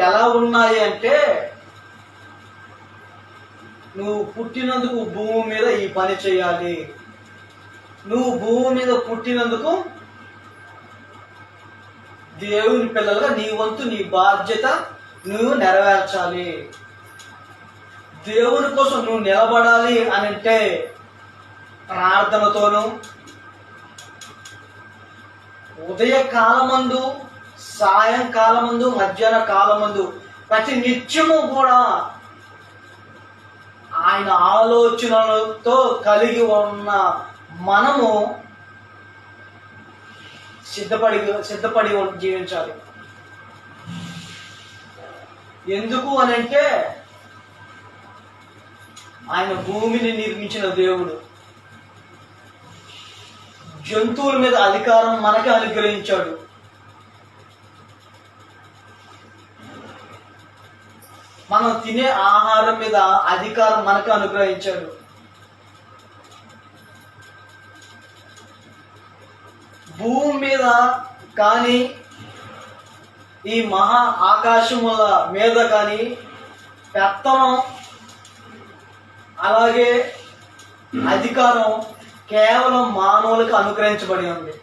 ఎలా ఉన్నాయి అంటే, నువ్వు పుట్టినందుకు భూమి మీద ఈ పని చేయాలి, నువ్వు భూమి మీద పుట్టినందుకు దేవుని పిల్లలుగా నీ వంతు నీ బాధ్యత నువ్వు నెరవేర్చాలి. దేవుని కోసం నువ్వు నిలబడాలి అని అంటే ప్రార్థనతోనూ, ఉదయకాలమందు, సాయంకాలమందు, మధ్యాహ్న కాలమందు ప్రతి నిత్యము కూడా ఆయన ఆలోచనలతో కలిగి ఉన్న మనము సిద్ధపడి జీవించాలి. ఎందుకు అని అంటే, ఆయన భూమిని నిర్మించిన దేవుడు, జంతువుల మీద అధికారం మనకి అనుగ్రహించాడు. మనం తినే ఆహారం మీద అధికారం మనకు అనుగ్రహించాడు. భూమి మీద కానీ ఈ మహా ఆకాశముల మీద కానీ పెత్తనం అలాగే అధికారం కేవలం మానవులకు అనుగ్రహించబడి ఉంది.